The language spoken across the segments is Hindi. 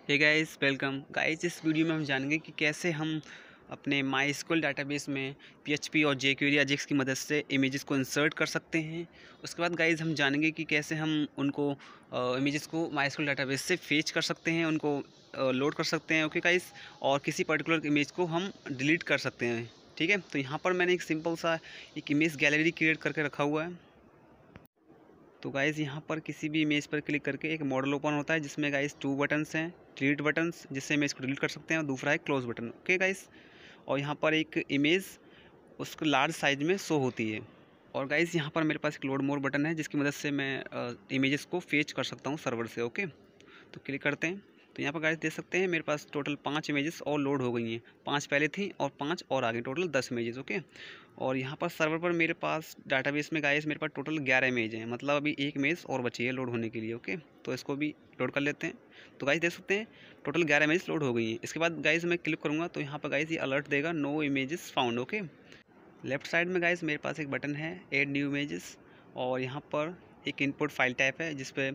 हे गाइस, वेलकम गाइस। इस वीडियो में हम जानेंगे कि कैसे हम अपने माई डाटाबेस में पीएचपी और जेक्वेरी अजेक्स की मदद से इमेजेस को इंसर्ट कर सकते हैं। उसके बाद गाइस हम जानेंगे कि कैसे हम उनको इमेजेस को माई डाटाबेस से फेच कर सकते हैं, उनको लोड कर सकते हैं। ओके गाइस, और किसी पर्टिकुलर इमेज को हम डिलीट कर सकते हैं। ठीक है, तो यहाँ पर मैंने एक सिंपल सा एक इमेज गैलरी क्रिएट करके रखा हुआ है। तो गाइज़ यहाँ पर किसी भी इमेज पर क्लिक करके एक मॉडल ओपन होता है जिसमें गाइज़ 2 बटन्स हैं, डिलीट बटन्स जिससे इमेज को डिलीट कर सकते हैं, और दूसरा है क्लोज बटन। ओके गाइज़, और यहाँ पर एक इमेज उसको लार्ज साइज में शो होती है। और गाइज़ यहाँ पर मेरे पास एक लोड मोर बटन है जिसकी मदद से मैं इमेजेस को फेच कर सकता हूँ सर्वर से। ओके, तो क्लिक करते हैं तो यहाँ पर गाइस देख सकते हैं मेरे पास टोटल 5 इमेजेस और लोड हो गई हैं। 5 पहले थी और 5 और आगे, टोटल 10 इमेजेस। ओके, और यहाँ पर सर्वर पर मेरे पास डाटाबेस में गाइस मेरे पास टोटल 11 इमेज हैं, मतलब अभी एक इमेज और बची है लोड होने के लिए। ओके, तो इसको भी लोड कर लेते हैं। तो गाइस देख सकते हैं टोटल 11 इमेज लोड हो गई हैं। इसके बाद गाइस मैं क्लिक करूँगा तो यहाँ पर गाइस ये अलर्ट देगा, no images found. Okay, left side में गाइस मेरे पास एक बटन है ऐड न्यू इमेजेस, और यहाँ पर एक इनपुट फाइल टाइप है जिस पे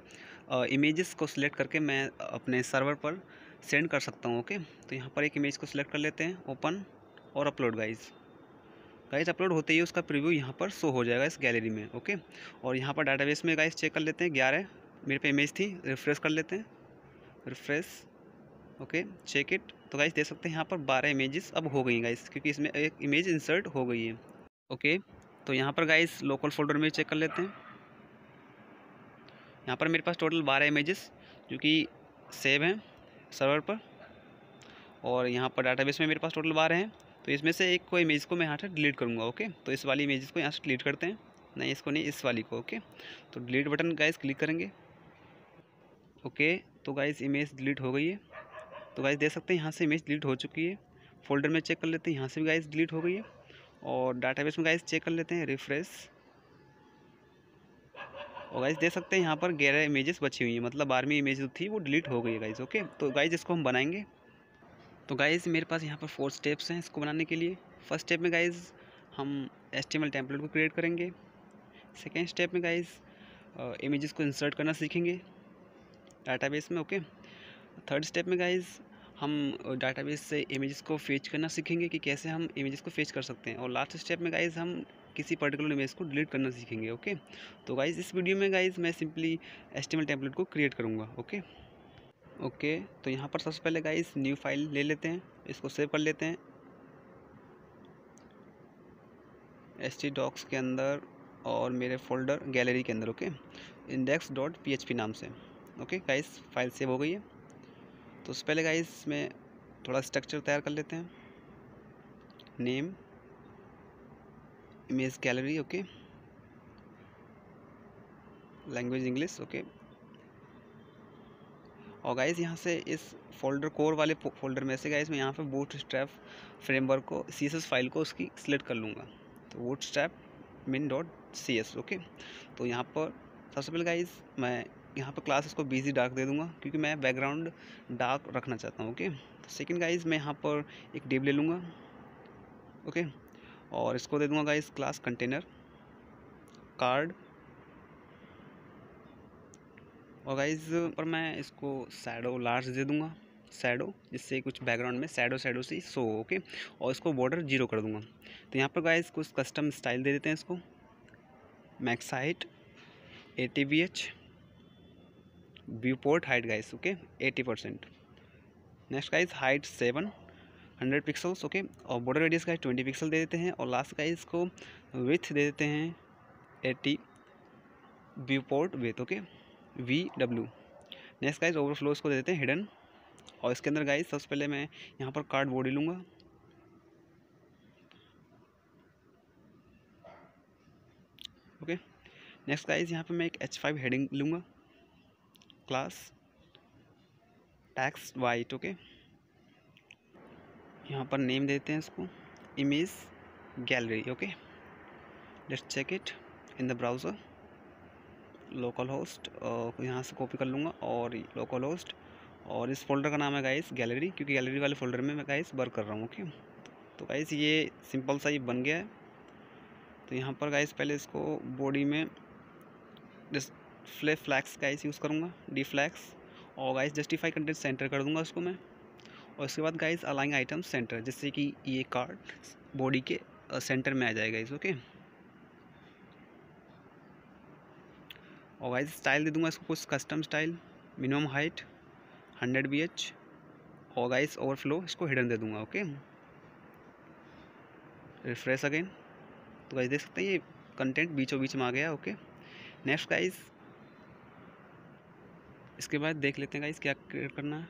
इमेजेस को सिलेक्ट करके मैं अपने सर्वर पर सेंड कर सकता हूँ। ओके, तो यहाँ पर एक इमेज को सिलेक्ट कर लेते हैं, ओपन और अपलोड। गाइस अपलोड होते ही उसका प्रीव्यू यहाँ पर शो हो जाएगा इस गैलरी में। ओके, और यहाँ पर डाटाबेस में गाइस चेक कर लेते हैं, 11 मेरे पे इमेज थी। रिफ्रेश कर लेते हैं, रिफ्रेश। Okay, check it. तो गाइस देख सकते हैं यहाँ पर 12 इमेजेस अब हो गई गाइस, क्योंकि इसमें एक इमेज इंसर्ट हो गई है। ओके, तो यहाँ पर गाइस लोकल फोल्डर में चेक कर लेते हैं। यहाँ पर मेरे पास टोटल 12 इमेजेस जो कि सेव हैं सर्वर पर, और यहाँ पर डाटाबेस में मेरे पास टोटल 12 हैं। तो इसमें से एक को इमेज को मैं यहाँ से डिलीट करूँगा। ओके, तो इस वाली इमेजेस को यहाँ से डिलीट करते हैं, नहीं इसको नहीं, इस वाली को। ओके, तो डिलीट बटन गाइस क्लिक करेंगे। ओके, तो गाइस इमेज डिलीट हो गई है। तो गाइस देख सकते हैं यहाँ से इमेज डिलीट हो चुकी है। फोल्डर में चेक कर लेते हैं, यहाँ से भी गाइस डिलीट हो गई है। और डाटाबेस में गाइस चेक कर लेते हैं, रिफ्रेश। और गाइस देख सकते हैं यहाँ पर 11 इमेजेस बची हुई हैं, मतलब 12वीं इमेज जो थी वो डिलीट हो गई है गाइस। ओके, तो गाइस इसको हम बनाएंगे। तो गाइस मेरे पास यहाँ पर 4 स्टेप्स हैं इसको बनाने के लिए। फर्स्ट स्टेप में गाइस हम HTML टेम्पलेट को क्रिएट करेंगे। सेकेंड स्टेप में गाइस इमेजेस को इंसर्ट करना सीखेंगे डाटाबेस में। ओके, थर्ड स्टेप में गाइस हम डाटाबेस से इमेजेस को फेच करना सीखेंगे कि कैसे हम इमेजेस को फेच कर सकते हैं। और लास्ट स्टेप में गाइस हम किसी पर्टिकुलर इमेज को डिलीट करना सीखेंगे। ओके, तो गाइस इस वीडियो में गाइस मैं सिंपली HTML टेम्पलेट को क्रिएट करूँगा। ओके, तो यहाँ पर सबसे पहले गाइस न्यू फाइल ले लेते हैं, इसको सेव कर लेते हैं htdocs के अंदर और मेरे फोल्डर गैलरी के अंदर। ओके, index.php नाम से। ओके गाइस, फाइल सेव हो गई है। तो उससे पहले गाइस में थोड़ा स्ट्रक्चर तैयार कर लेते हैं। Name, image gallery. Okay, language English. Okay, और गाइस यहाँ से इस फोल्डर कोर वाले फोल्डर में से गाइस मैं यहाँ पे बूटस्ट्रैप फ्रेमवर्क को CSS फाइल को उसकी सिलेक्ट कर लूँगा। तो बूटस्ट्रैप min.cs। ओके, तो यहाँ पर सबसे पहले गाइस मैं यहाँ पर क्लास इसको BG डार्क दे दूँगा क्योंकि मैं बैकग्राउंड डार्क रखना चाहता हूँ। ओके, तो सेकंड गाइस मैं यहाँ पर एक डिव ले लूँगा। ओके, और इसको दे दूँगा गाइस क्लास कंटेनर कार्ड। और गाइस पर मैं इसको शैडो लार्ज दे दूँगा, शैडो, जिससे कुछ बैकग्राउंड में शैडो सी शो हो। ओके, और इसको बॉर्डर 0 कर दूँगा। तो यहाँ पर गाइस कुछ कस्टम स्टाइल दे देते हैं इसको, max height 80VH, view port height guys. Okay, 80%। Next guys height 700 pixels. Okay, और बॉर्डर रेडियस गाइस 20 पिक्सल दे देते हैं। और लास्ट गाइस को विथ दे देते हैं 80, view port with. Okay, VW। Next guys overflows को दे देते हैं हिडन। और इसके अंदर गाइस सबसे पहले मैं यहाँ पर कार्ड बॉडी लूँगा। ओके, नेक्स्ट गाइस यहाँ पे मैं एक H5 हेडिंग लूँगा, क्लास टैक्स वाइट। ओके, यहाँ पर नेम देते हैं इसको image gallery. Okay, let's check it in the browser. Local host यहाँ से कॉपी कर लूँगा और लोकल होस्ट, और इस फोल्डर का नाम है गाइस गैलरी, क्योंकि गैलरी वाले फोल्डर में मैं गाइस वर्क कर रहा हूँ। ओके, तो गाइस ये सिंपल सा ये बन गया है। तो यहाँ पर गाइस पहले इसको बॉडी में डिस्प्ले फ्लैग्स गाइस यूज़ करूँगा, डी फ्लैग्स, और गाइस जस्टिफाई कंटेंट सेंटर कर दूंगा उसको मैं। और उसके बाद गाइस अलाइन आइटम सेंटर, जिससे कि ये कार्ड बॉडी के सेंटर में आ जाएगा इस। ओके, और गाइस स्टाइल दे दूंगा इसको कुछ custom style, minimum height 100 BH, और गाइस ओवरफ्लो इसको हिडन दे दूंगा। Okay, refresh again. तो गाइस देख सकते हैं ये कंटेंट बीचों बीच में आ गया। ओके, नेक्स्ट गाइस इसके बाद देख लेते हैं गाइस क्या क्रिएट करना है।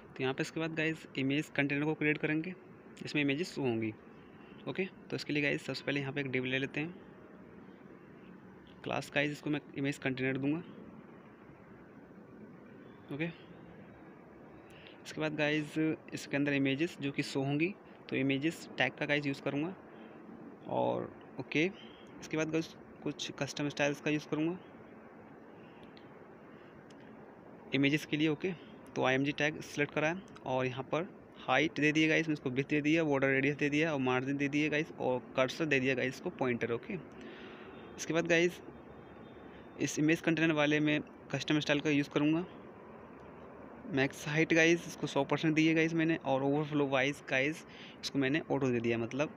तो यहाँ पे इसके बाद गाइस इमेज कंटेनर को क्रिएट करेंगे जिसमें इमेजेस होंगी। ओके, तो इसके लिए गाइस सबसे पहले यहाँ पे एक डिव ले लेते हैं क्लास गाइस, इसको मैं इमेज कंटेनर दूंगा। ओके, इसके बाद गाइस इसके अंदर इमेजेस जो कि शो होंगी, तो इमेजेस टैग का गाइस यूज़ करूँगा। और ओके, इसके बाद गाइस कुछ कस्टम स्टाइल्स का यूज़ करूँगा इमेजेस के लिए। ओके, तो IMG टैग सेलेक्ट करा है और यहाँ पर हाइट दे दिए गाइस, इसको विड्थ दे दिया, बॉर्डर रेडियस दे दिया, और मार्जिन दे दिए गाइस, और कर्सर दे दिया गाइस इसको पॉइंटर। ओके, इसके बाद गाइस इस इमेज कंटेनर वाले में कस्टम स्टाइल का यूज़ करूँगा। मैक्स हाइट गाइस इसको 100% दिए गाइस मैंने, और ओवरफ्लो वाइज गाइस इसको मैंने ऑटो दे दिया, मतलब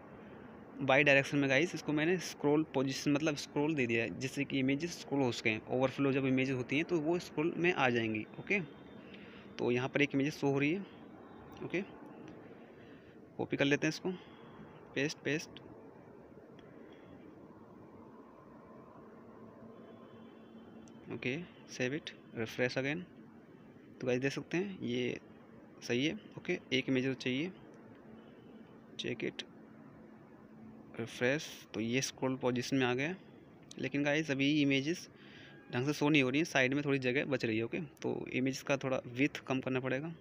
बाई डायरेक्शन में गाइस इसको मैंने स्क्रॉल पोजीशन मतलब स्क्रॉल दे दिया है, जिससे कि इमेजेस स्क्रॉल हो सकें। ओवरफ्लो जब इमेजेस होती हैं तो वो स्क्रॉल में आ जाएंगी। ओके, तो यहाँ पर एक इमेज शो हो रही है। ओके, कॉपी कर लेते हैं इसको, paste. Okay, save it, refresh again. तो गाइस देख सकते हैं ये सही है। ओके, एक इमेज तो चाहिए, चेक इट, रिफ्रेश। तो ये स्क्रॉल पोजीशन में आ गया, लेकिन गाइस अभी इमेजेस ढंग से शो नहीं हो रही है, साइड में थोड़ी जगह बच रही है। ओके, तो इमेज का थोड़ा विड्थ कम करना पड़ेगा,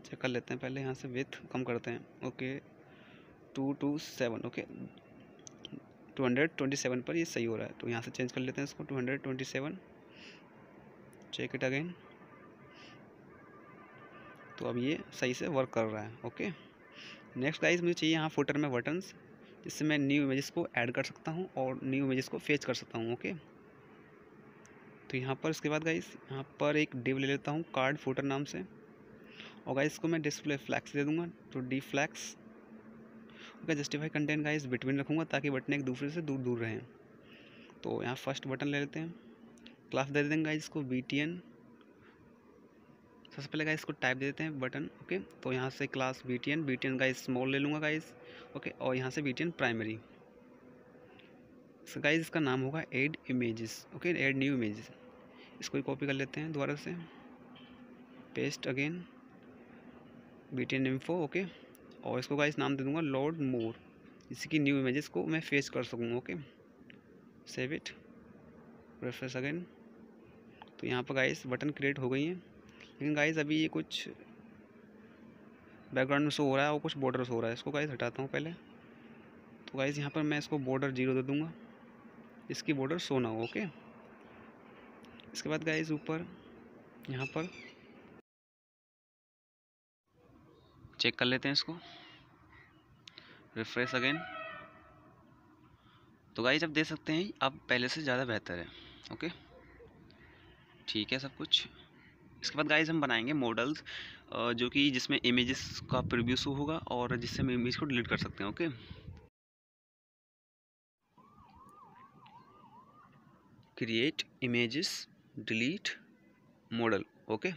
चेक कर लेते हैं पहले, यहाँ से विड्थ कम करते हैं। ओके, 227। ओके, 227 पर ये सही हो रहा है, तो यहाँ से चेंज कर लेते हैं इसको 227, चेक इट अगेन। तो अब ये सही से वर्क कर रहा है। ओके, नेक्स्ट गाइस मुझे चाहिए यहाँ फुटर में बटन्स, जिससे मैं न्यू इमेजेस को ऐड कर सकता हूँ और न्यू इमेजेस को फेच कर सकता हूँ। ओके, तो यहाँ पर इसके बाद गाइस यहाँ पर एक डिव ले लेता हूँ कार्ड फुटर नाम से, और गाइस इसको मैं डिस्प्ले फ्लैक्स दे दूँगा, तो d flex. Okay, justify content guys between रखूँगा ताकि बटन एक दूसरे से दूर दूर रहें। तो यहाँ फर्स्ट बटन ले लेते हैं, क्लास दे देंगे गाइस इसको BTN। सबसे पहले गाइस इसको टाइप दे देते हैं बटन। ओके, तो यहाँ से क्लास BTN गाइस स्मॉल ले लूँगा गाइस। ओके, और यहाँ से BTN प्राइमरी। सो गाइस इसका नाम होगा add images. Okay, add new images. इसको ही कॉपी कर लेते हैं दोबारा से, paste again, BTN info. Okay, और इसको गाइस नाम दे दूँगा लोड मोर, जिससे कि न्यू इमेजेस को मैं फेच कर सकूँ। Okay, save it, refresh again. तो यहाँ पर गाइस बटन क्रिएट हो गई हैं, लेकिन गाइस अभी ये कुछ बैकग्राउंड में शो हो रहा है और कुछ बॉर्डर शो हो रहा है, इसको गाइस हटाता हूँ पहले। तो गाइस यहाँ पर मैं इसको बॉर्डर 0 दे दूँगा, इसकी बॉर्डर शो ना हो। ओके, इसके बाद गाइस ऊपर यहाँ पर चेक कर लेते हैं इसको, रिफ्रेश अगेन। तो गाइस अब देख सकते हैं अब पहले से ज़्यादा बेहतर है। ओके, ठीक है सब कुछ। इसके बाद गाइस हम बनाएंगे मॉडल्स, जो कि जिसमें इमेजेस का प्रीव्यू शो होगा और जिससे हम इमेज को डिलीट कर सकते हैं। Okay, create images, delete model. Okay,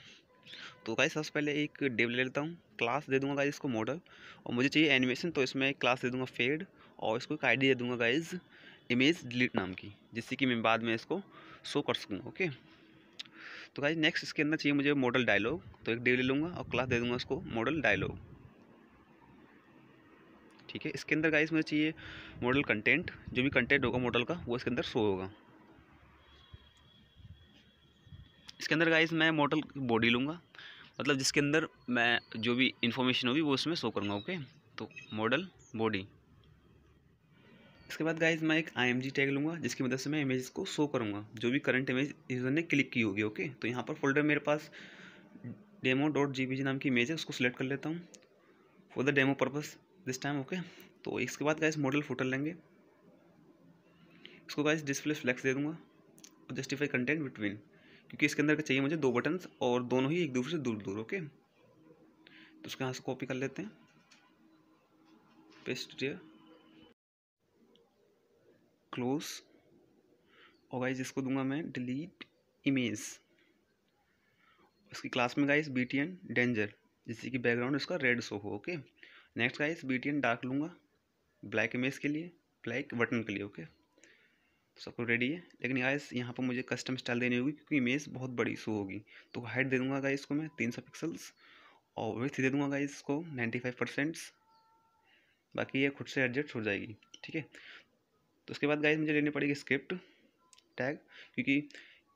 तो गाइस सबसे पहले एक डिव ले लेता हूँ, क्लास दे दूंगा गाइस इसको मॉडल, और मुझे चाहिए एनिमेशन, तो इसमें एक क्लास दे दूंगा फेड, और इसको एक आईडी दे दूंगा गाइस इमेज डिलीट नाम की, जिससे कि मैं बाद में इसको शो कर सकूँ। ओके, तो गाइस नेक्स्ट इसके अंदर चाहिए मुझे मॉडल डायलॉग, तो एक डिव ले लूँगा और क्लास दे दूंगा उसको मॉडल डायलॉग। ठीक है, इसके अंदर गाइस मुझे चाहिए मॉडल कंटेंट, जो भी कंटेंट होगा मॉडल का वो इसके अंदर शो होगा। इसके अंदर गाइस मैं मॉडल बॉडी लूँगा, मतलब जिसके अंदर मैं जो भी इंफॉर्मेशन होगी वो उसमें शो करूँगा। ओके, तो मॉडल बॉडी। इसके बाद गाइस मैं एक IMG टैग लूँगा, जिसकी मदद से मैं इमेज को शो करूँगा, जो भी करंट इमेज यूज़र ने क्लिक की होगी। ओके, तो यहाँ पर फोल्डर मेरे पास demo.jpg नाम की इमेज है, उसको सिलेक्ट कर लेता हूँ for the demo purpose this time. Okay, तो इसके बाद गाइस मॉडल फुटर लेंगे, इसको गाइस डिस्प्ले फ्लैक्स दे दूँगा और जस्टिफाई कंटेंट बिटवीन। क्योंकि इसके अंदर चाहिए मुझे 2 बटन्स और दोनों ही एक दूसरे से दूर दूर। ओके, तो उसको यहाँ से कॉपी कर लेते हैं, पेस्ट हियर, क्लोज। और गाइस इसको दूंगा मैं डिलीट इमेज। इसकी क्लास में गाइस BTN डेंजर, जिससे कि बैकग्राउंड इसका रेड शो हो। Okay, next guys BTN dark लूँगा ब्लैक इमेज के लिए, ब्लैक बटन के लिए। ओके, सब कुछ रेडी है, लेकिन गाइस यहाँ पर मुझे कस्टम स्टाइल देनी होगी क्योंकि इमेज बहुत बड़ी शो होगी। तो हाइट दे दूंगा गाइस इसको मैं 300 पिक्सल्स, और विड्थ दे दूंगा गाइस इसको 95%। बाकी ये खुद से एडजस्ट हो जाएगी, ठीक है। तो उसके बाद गाइस मुझे लेनी पड़ेगी स्क्रिप्ट टैग, क्योंकि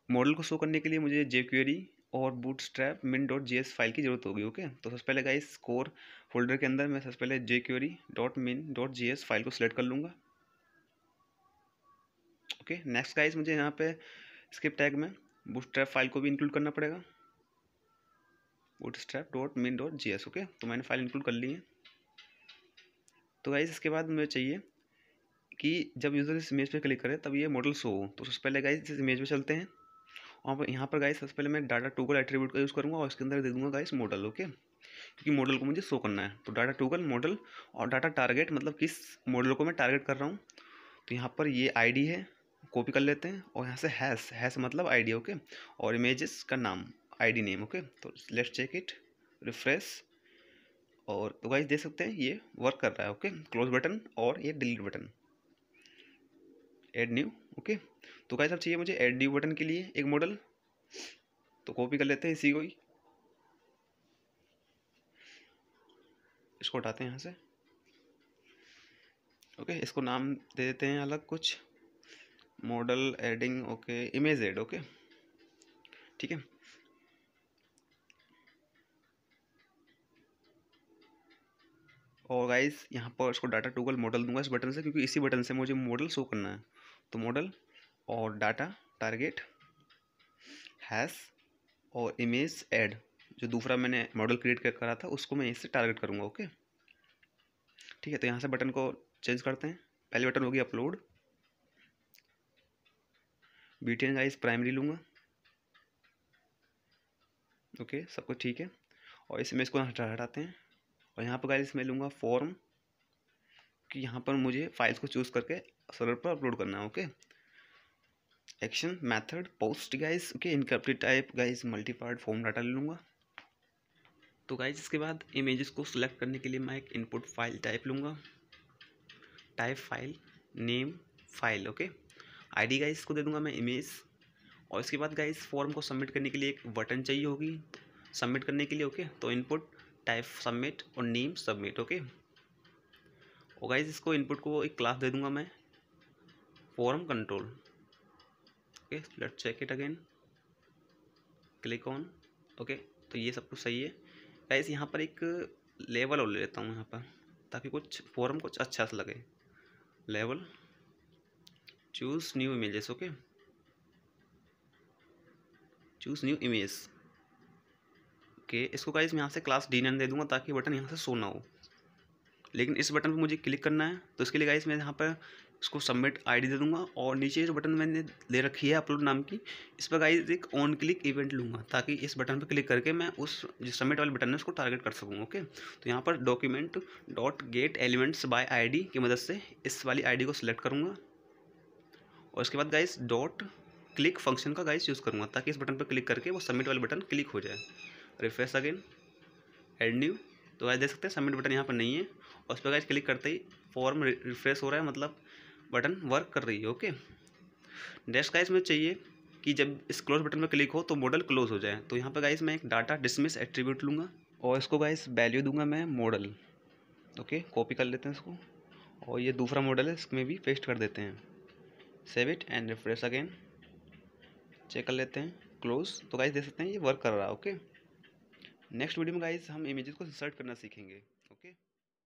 मॉडल को शो करने के लिए मुझे jQuery और बूटस्ट्रैप min.js फाइल की ज़रूरत होगी। ओके, तो सबसे पहले गाइस कोर फोल्डर के अंदर मैं सबसे पहले jQuery.min.js फाइल को सिलेक्ट कर लूँगा। ओके, नेक्स्ट गाइस मुझे यहाँ पे स्क्रिप्ट टैग में बूटस्ट्रैप फाइल को भी इंक्लूड करना पड़ेगा, bootstrap.min.js। ओके, तो मैंने फाइल इंक्लूड कर ली है। तो गाइस इसके बाद मुझे चाहिए कि जब यूज़र इस इमेज पे क्लिक करे तब ये मॉडल शो हो। तो सबसे पहले गाइस इस इमेज पे चलते हैं, और यहाँ पर गाइस सबसे पहले मैं डाटा टूगल एट्रीब्यूट का यूज़ करूँगा और इसके अंदर दे दूँगा गाइस मॉडल। ओके, क्योंकि मॉडल को मुझे शो करना है। तो डाटा टूगल मॉडल और डाटा टारगेट, मतलब किस मॉडल को मैं टारगेट कर रहा हूँ। तो यहाँ पर ये ID है, कॉपी कर लेते हैं, और यहाँ से हैश मतलब ID। ओके, और इमेजेस का नाम ID नेम। ओके, तो लेट्स चेक इट, रिफ्रेश, और तो गाइस देख सकते हैं ये वर्क कर रहा है। ओके, क्लोज बटन और ये delete button, add new. Okay, तो गाइस अब चाहिए मुझे ऐड न्यू बटन के लिए एक मॉडल, तो कॉपी कर लेते हैं इसी को ही, इसको हटाते हैं यहाँ से। ओके, इसको नाम दे देते हैं अलग कुछ, modal adding. Okay, image add. Okay, ठीक है। और गाइस यहाँ पर इसको डाटा टूगल मॉडल दूंगा इस बटन से, क्योंकि इसी बटन से मुझे मॉडल शो करना है। तो मॉडल और डाटा टारगेट हैश और इमेज ऐड, जो दूसरा मैंने मॉडल क्रिएट करा था उसको मैं इससे टारगेट करूँगा। ओके, ठीक है। तो यहाँ से बटन को चेंज करते हैं। पहली बटन होगी अपलोड, BTN गाइस प्राइमरी लूँगा। ओके, सब कुछ ठीक है, और इस इमेज को हटाते हैं, और यहाँ पर गाइस मैं लूँगा फॉर्म, कि यहाँ पर मुझे फाइल्स को चूज़ करके सर्वर पर अपलोड करना है। Okay, action method post guys. Okay, incomplete type guys multipart form data ले लूँगा। तो गाइस इसके बाद इमेजेस को सिलेक्ट करने के लिए मैं एक इनपुट फाइल टाइप लूँगा, type file name file. Okay, ID guys को दे दूँगा मैं इमेज, और इसके बाद गाइस फॉर्म को सबमिट करने के लिए एक बटन चाहिए होगी सबमिट करने के लिए। ओके, तो इनपुट टाइप सबमिट और नेम सबमिट। ओके, और गाइस इसको इनपुट को एक क्लास दे दूँगा मैं, form control. Okay, let's check it again, click on. Okay, तो ये सब कुछ सही है गाइस। यहाँ पर एक लेवल और ले लेता हूँ यहाँ पर, ताकि कुछ फॉर्म कुछ अच्छा सा लगे। Level, choose new images. Okay, choose new image. Okay, इसको गाइस मैं यहाँ से क्लास D9 दे दूँगा ताकि बटन यहाँ से शो ना हो। लेकिन इस बटन पे मुझे क्लिक करना है, तो इसके लिए गाइस मैं यहाँ पर इसको सबमिट ID दे दूंगा, और नीचे जो बटन मैंने ले रखी है अपलोड नाम की, इस पर गाइस एक ऑन क्लिक इवेंट लूँगा, ताकि इस बटन पर क्लिक करके मैं उस जो सबमिट वाले बटन है उसको टारगेट कर सकूँ। ओके, तो यहाँ पर document dot gate elements bye ID की मदद से इस वाली ID को सिलेक्ट करूँगा, और इसके बाद गाइस डॉट क्लिक फंक्शन का गाइस यूज़ करूँगा, ताकि इस बटन पर क्लिक करके वो सबमिट वाले बटन क्लिक हो जाए। Refresh again, add new. तो गाइस देख सकते हैं सबमिट बटन यहाँ पर नहीं है, और उस पर गाइस क्लिक करते ही फॉर्म रिफ्रेश हो रहा है, मतलब बटन वर्क कर रही है। ओके, नेक्स्ट गाइस में चाहिए कि जब इस क्लोज बटन में क्लिक हो तो मॉडल क्लोज हो जाए। तो यहाँ पर गाइस मैं एक डाटा डिसमिस एट्रीब्यूट लूँगा, और इसको गाइस वैल्यू दूंगा मैं मॉडल। ओके, कॉपी कर लेते हैं इसको, और ये दूसरा मॉडल है इसमें भी पेस्ट कर देते हैं। Save it and refresh again, check कर लेते हैं, क्लोज। तो गाइस देख सकते हैं ये वर्क कर रहा है। ओके, नेक्स्ट वीडियो में गाइस हम इमेजेस को इंसर्ट करना सीखेंगे।